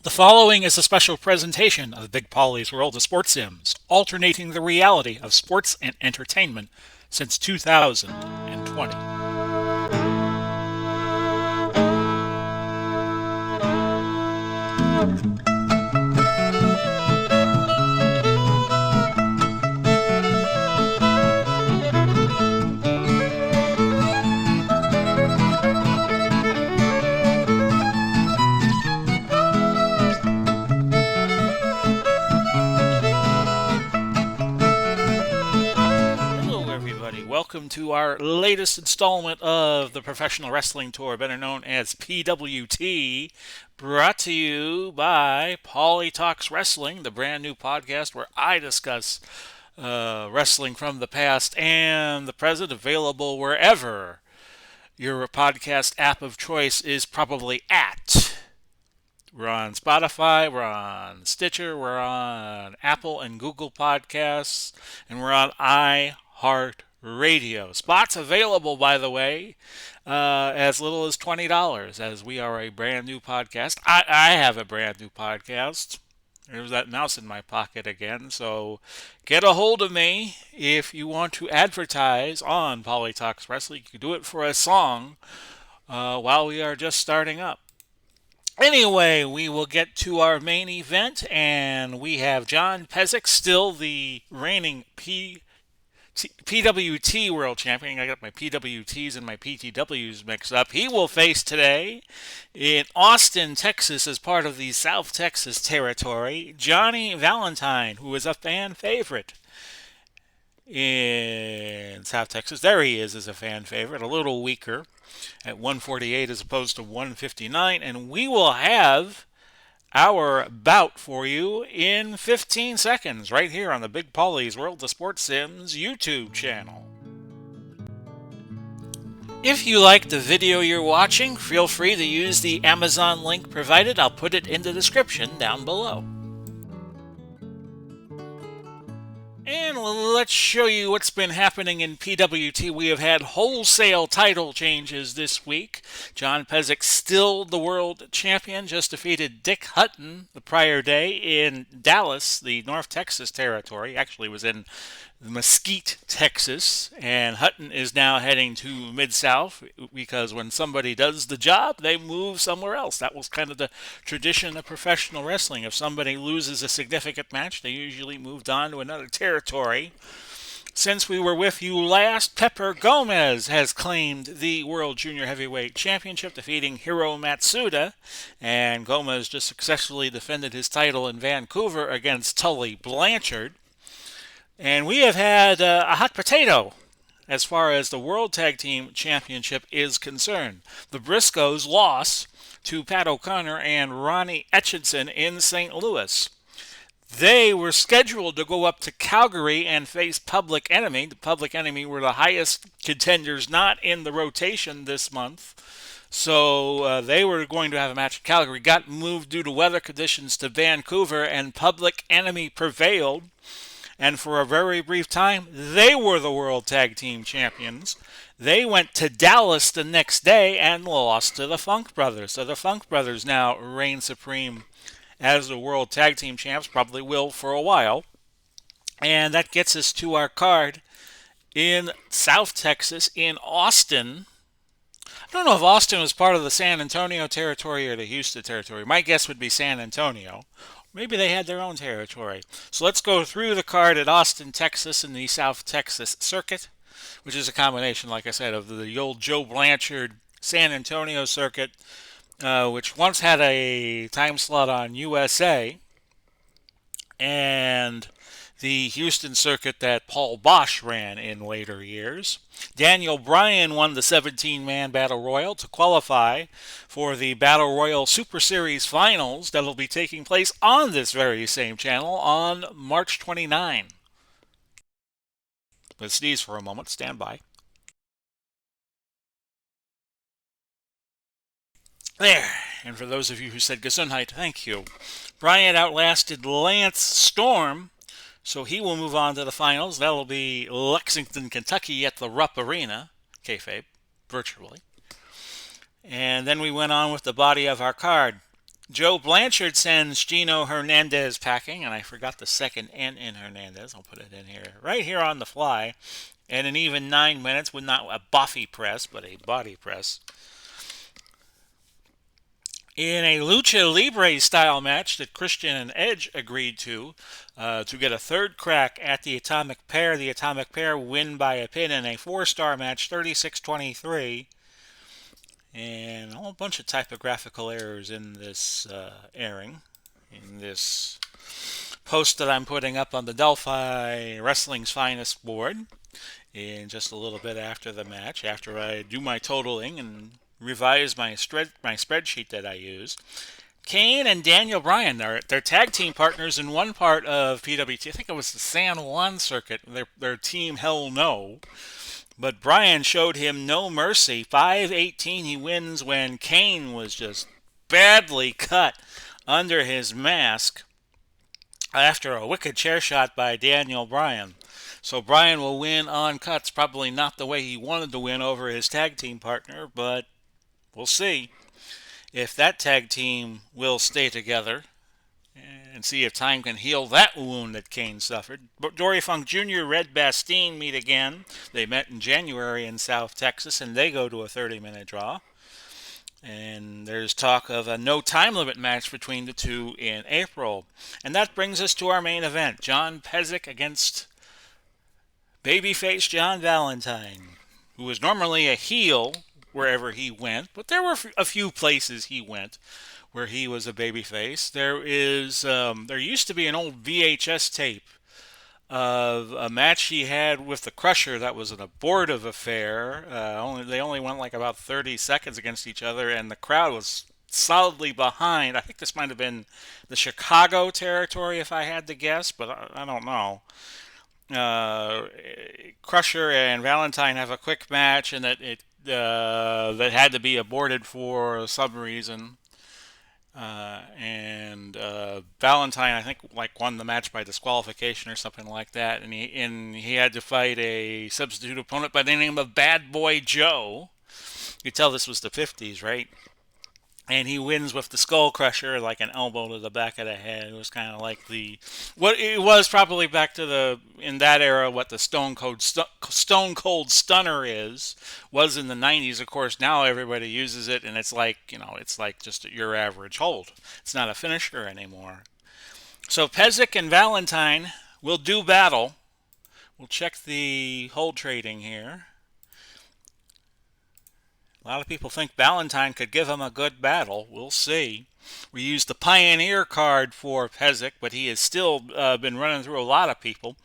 The following is a special presentation of Big Pauly's World of Sports Sims, alternating the reality of sports and entertainment since 2020. Hello, everybody. Welcome to our latest installment of the Professional Wrestling Tour, better known as PWT, brought to you by Pauly Talks Wrestling, the brand new podcast where I discuss wrestling from the past and the present, available wherever your podcast app of choice is probably at. We're on Spotify, we're on Stitcher, we're on Apple and Google Podcasts, and we're on iHeartRadio. Spots available, by the way, as little as $20, as we are a brand new podcast. I have a brand new podcast. There's that mouse in my pocket again. So get a hold of me if you want to advertise on Pauly Talks Wrestling. You can do it for a song while we are just starting up. Anyway, we will get to our main event, and we have John Pesek, still the reigning PWT World Champion. I got my PWTs and my PTWs mixed up. He will face today in Austin, Texas, as part of the South Texas territory, Johnny Valentine, who is a fan favorite in South Texas. There he is as a fan favorite, a little weaker at 148 as opposed to 159. And we will have our bout for you in 15 seconds right here on the Big Pauly's World of Sports Sims YouTube channel. If you like the video you're watching, feel free to use the Amazon link provided. I'll put it in the description down below. And let's show you what's been happening in PWT. We have had wholesale title changes this week. John Pesek, still the world champion, just defeated Dick Hutton the prior day in Dallas, the North Texas territory. Actually was in Mesquite, Texas, and Hutton is now heading to Mid-South because when somebody does the job, they move somewhere else. That was kind of the tradition of professional wrestling. If somebody loses a significant match, they usually moved on to another territory. Since we were with you last, Pepper Gomez has claimed the World Junior Heavyweight Championship, defeating Hiro Matsuda, and Gomez just successfully defended his title in Vancouver against Tully Blanchard. And we have had a hot potato as far as the World Tag Team Championship is concerned. The Briscoes lost to Pat O'Connor and Ronnie Etchinson in St. Louis. They were scheduled to go up to Calgary and face Public Enemy. The Public Enemy were the highest contenders not in the rotation this month. So they were going to have a match at Calgary. Got moved due to weather conditions to Vancouver, and Public Enemy prevailed. And for a very brief time, they were the World Tag Team Champions. They went to Dallas the next day and lost to the Funk Brothers. So the Funk Brothers now reign supreme as the World Tag Team Champs, probably will for a while. And that gets us to our card in South Texas, in Austin. I don't know if Austin was part of the San Antonio territory or the Houston territory. My guess would be San Antonio. Maybe they had their own territory. So let's go through the card at Austin, Texas, in the South Texas circuit, which is a combination, like I said, of the old Joe Blanchard San Antonio circuit, which once had a time slot on USA, and the Houston circuit that Paul Bosch ran in later years. Daniel Bryan won the 17-man Battle Royal to qualify for the Battle Royal Super Series Finals that will be taking place on this very same channel on March 29. Let's sneeze for a moment. Stand by. There. And for those of you who said Gesundheit, thank you. Bryan outlasted Lance Storm, so he will move on to the finals. That will be Lexington, Kentucky at the Rupp Arena, kayfabe, virtually. And then we went on with the body of our card. Joe Blanchard sends Gino Hernandez packing, and I forgot the second N in Hernandez. I'll put it in here, right here on the fly. And an even 9 minutes with not a buffy press, but a body press. In a Lucha Libre style match that Christian and Edge agreed to get a third crack at the Atomic Pair. The Atomic Pair win by a pin in a 4-star match, 36-23. And a whole bunch of typographical errors in this airing, in this post that I'm putting up on the Delphi Wrestling's Finest board in just a little bit after the match, after I do my totaling and revise my spreadsheet that I use. Kane and Daniel Bryan, they're tag team partners in one part of PWT. I think it was the San Juan circuit. Their team Hell No. But Bryan showed him no mercy. 5:18 he wins when Kane was just badly cut under his mask after a wicked chair shot by Daniel Bryan. So Bryan will win on cuts, probably not the way he wanted to win over his tag team partner, but we'll see if that tag team will stay together and see if time can heal that wound that Kane suffered. But Dory Funk Jr., Red Bastien meet again. They met in January in South Texas, and they go to a 30-minute draw. And there's talk of a no time limit match between the two in April. And that brings us to our main event, John Pesek against babyface John Valentine, who was normally a heel wherever he went, but there were a few places he went where he was a babyface. There used to be an old VHS tape of a match he had with the Crusher that was an abortive affair. They only went like about 30 seconds against each other, and the crowd was solidly behind. I think this might have been the Chicago territory, if I had to guess, but I don't know. Uh, Crusher and Valentine have a quick match, and that had to be aborted for some reason. And Valentine, I think, like won the match by disqualification or something like that, and he had to fight a substitute opponent by the name of Bad Boy Joe. You tell this was the 50s, right? And he wins with the Skull Crusher, like an elbow to the back of the head. It was kind of like what it was probably back to in that era, what the Stone Cold Stunner was in the 90s. Of course, now everybody uses it, and it's like just your average hold. It's not a finisher anymore. So Pesek and Valentine will do battle. We'll check the hold trading here. A lot of people think Valentine could give him a good battle. We'll see. We used the Pioneer card for Pesek, but he has still been running through a lot of people.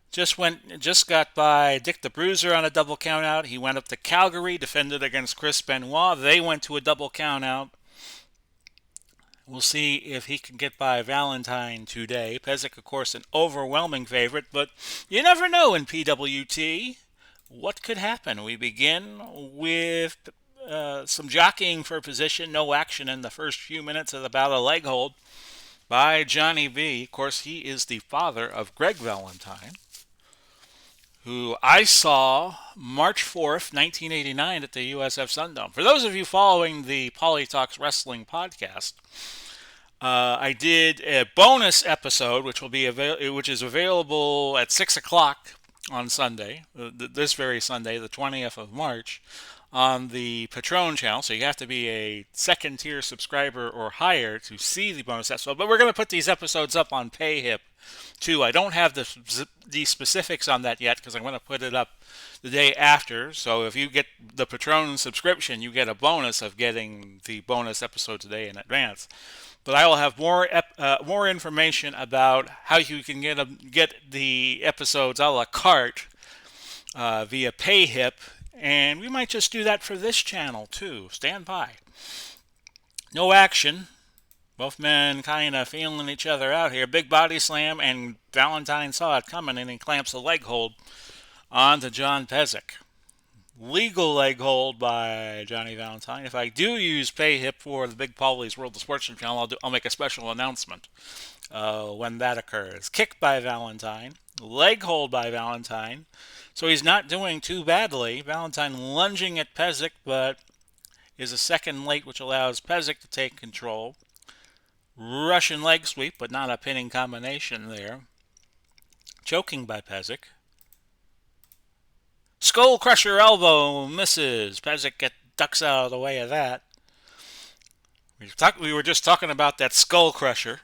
Just got by Dick the Bruiser on a double countout. He went up to Calgary, defended against Chris Benoit. They went to a double countout. We'll see if he can get by Valentine today. Pesek, of course, an overwhelming favorite, but you never know in PWT. What could happen? We begin with some jockeying for position, no action in the first few minutes of the bout, a leg hold by Johnny V. Of course, he is the father of Greg Valentine, who I saw March 4th, 1989 at the USF Sundome. For those of you following the Pauly Talks Wrestling podcast, I did a bonus episode, which is available at 6 o'clock on Sunday, this very Sunday, the 20th of March, on the Patron channel. So you have to be a second tier subscriber or higher to see the bonus episode. But we're going to put these episodes up on PayHip too. I don't have the specifics on that yet because I'm going to put it up the day after. So if you get the Patron subscription, you get a bonus of getting the bonus episode today in advance. But I will have more information about how you can get the episodes a la carte via PayHip, and we might just do that for this channel too. Stand by. No action. Both men kind of feeling each other out here. Big body slam, and Valentine saw it coming, and he clamps a leg hold onto John Pesek. Legal leg hold by Johnny Valentine. If I do use PayHip for the Big Pauly's World of Sportsmanship channel, I'll make a special announcement when that occurs. Kick by Valentine. Leg hold by Valentine. So he's not doing too badly. Valentine lunging at Pesek, but is a second late, which allows Pesek to take control. Russian leg sweep, but not a pinning combination there. Choking by Pesek. Skull crusher elbow misses. Pesek ducks out of the way of that. We were just talking about that skull crusher.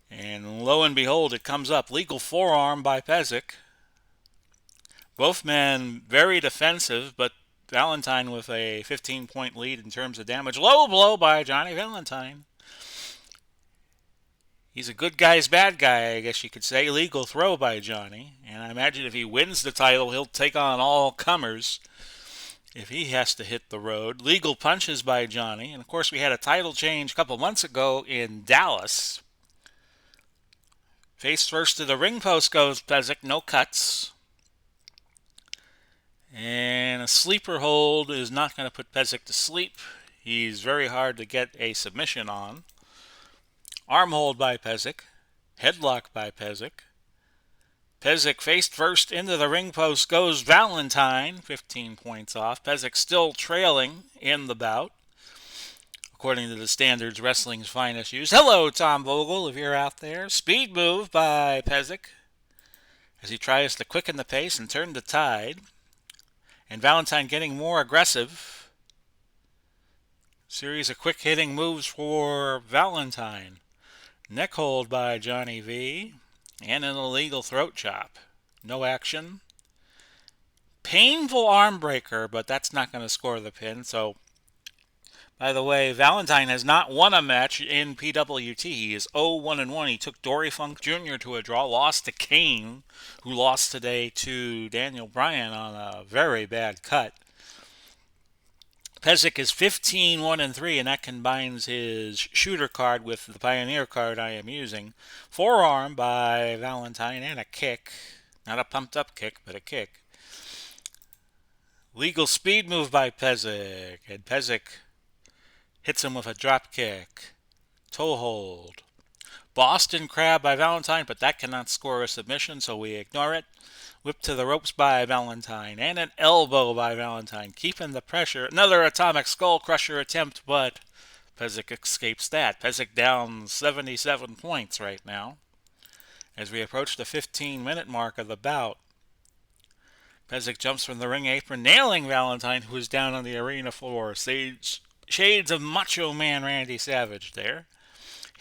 And lo and behold, it comes up. Legal forearm by Pesek. Both men very defensive, but Valentine with a 15-point lead in terms of damage. Low blow by Johnny Valentine. He's a good guy's bad guy, I guess you could say. Legal throw by Johnny. And I imagine if he wins the title, he'll take on all comers if he has to hit the road. Legal punches by Johnny. And of course, we had a title change a couple months ago in Dallas. Face first to the ring post goes Pesek, no cuts. And a sleeper hold is not going to put Pesek to sleep. He's very hard to get a submission on. Arm hold by Pesek. Headlock by Pesek. Pesek faced first into the ring post goes Valentine, 15 points off. Pesek still trailing in the bout, according to the standards wrestling's finest use. Hello, Tom Vogel, if you're out there. Speed move by Pesek as he tries to quicken the pace and turn the tide. And Valentine getting more aggressive. Series of quick hitting moves for Valentine. Neck hold by Johnny V. And an illegal throat chop. No action. Painful arm breaker, but that's not going to score the pin. So, by the way, Valentine has not won a match in PWT. He is 0-1-1. He took Dory Funk Jr. to a draw, lost to Kane, who lost today to Daniel Bryan on a very bad cut. Pesek is 15-1-3, and that combines his shooter card with the Pioneer card I am using. Forearm by Valentine and a kick. Not a pumped up kick, but a kick. Legal speed move by Pesek, and Pesek hits him with a drop kick. Toe hold. Boston Crab by Valentine, but that cannot score a submission, so we ignore it. Whip to the ropes by Valentine, and an elbow by Valentine, keeping the pressure. Another atomic skull crusher attempt, but Pesek escapes that. Pesek down 77 points right now as we approach the 15-minute mark of the bout. Pesek jumps from the ring apron, nailing Valentine, who is down on the arena floor. Shades of Macho Man Randy Savage there.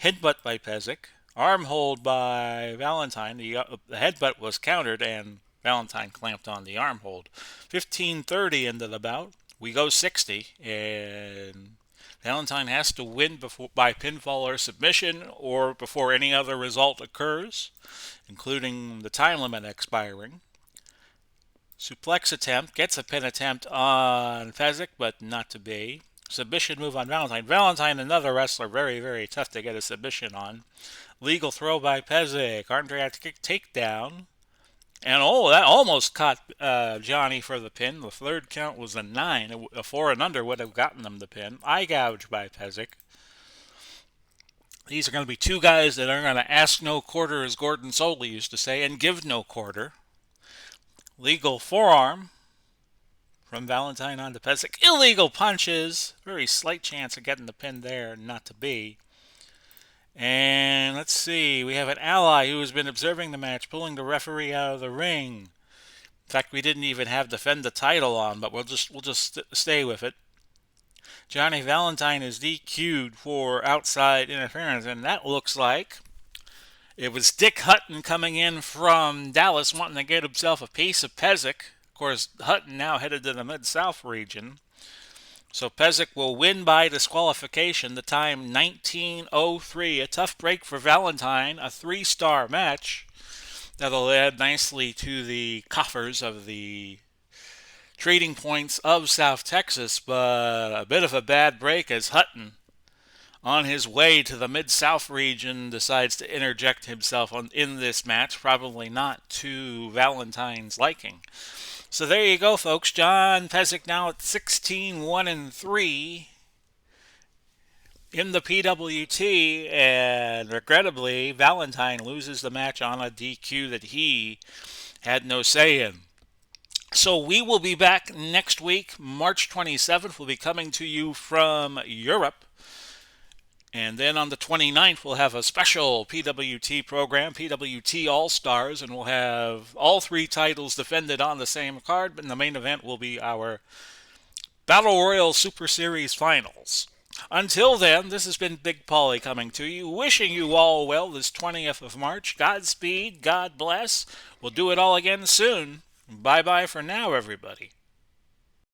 Headbutt by Pesek. Arm hold by Valentine. The headbutt was countered, and Valentine clamped on the arm hold. 15:30 into the bout. We go 60, and Valentine has to win by pinfall or submission or before any other result occurs, including the time limit expiring. Suplex attempt, gets a pin attempt on Pesek, but not to be. Submission move on Valentine. Valentine, another wrestler, very, very tough to get a submission on. Legal throw by Pesek. Arm drag kick takedown. And that almost caught Johnny for the pin. The third count was a 9. A 4 and under would have gotten them the pin. Eye gouge by Pesek. These are going to be two guys that are going to ask no quarter, as Gordon Soley used to say, and give no quarter. Legal forearm from Valentine on to Pesek. Illegal punches. Very slight chance of getting the pin there, not to be. And let's see, we have an ally who has been observing the match, pulling the referee out of the ring. In fact, we didn't even have defend the title on, but we'll just stay with it. Johnny Valentine is DQ'd for outside interference, and that looks like it was Dick Hutton coming in from Dallas, wanting to get himself a piece of Pesek. Of course, Hutton now headed to the Mid-South region. So Pesek will win by disqualification. The time 19:03. A tough break for Valentine. A 3-star match that'll add nicely to the coffers of the Trading Points of South Texas. But a bit of a bad break as Hutton, on his way to the Mid-South region, decides to interject himself in this match. Probably not to Valentine's liking. So there you go, folks. John Pesek now at 16-1-3 in the PWT, and regrettably, Valentine loses the match on a DQ that he had no say in. So we will be back next week, March 27th. We'll be coming to you from Europe. And then on the 29th, we'll have a special PWT program, PWT All-Stars, and we'll have all three titles defended on the same card, but the main event will be our Battle Royal Super Series Finals. Until then, this has been Big Pauly coming to you, wishing you all well this 20th of March. Godspeed, God bless. We'll do it all again soon. Bye-bye for now, everybody.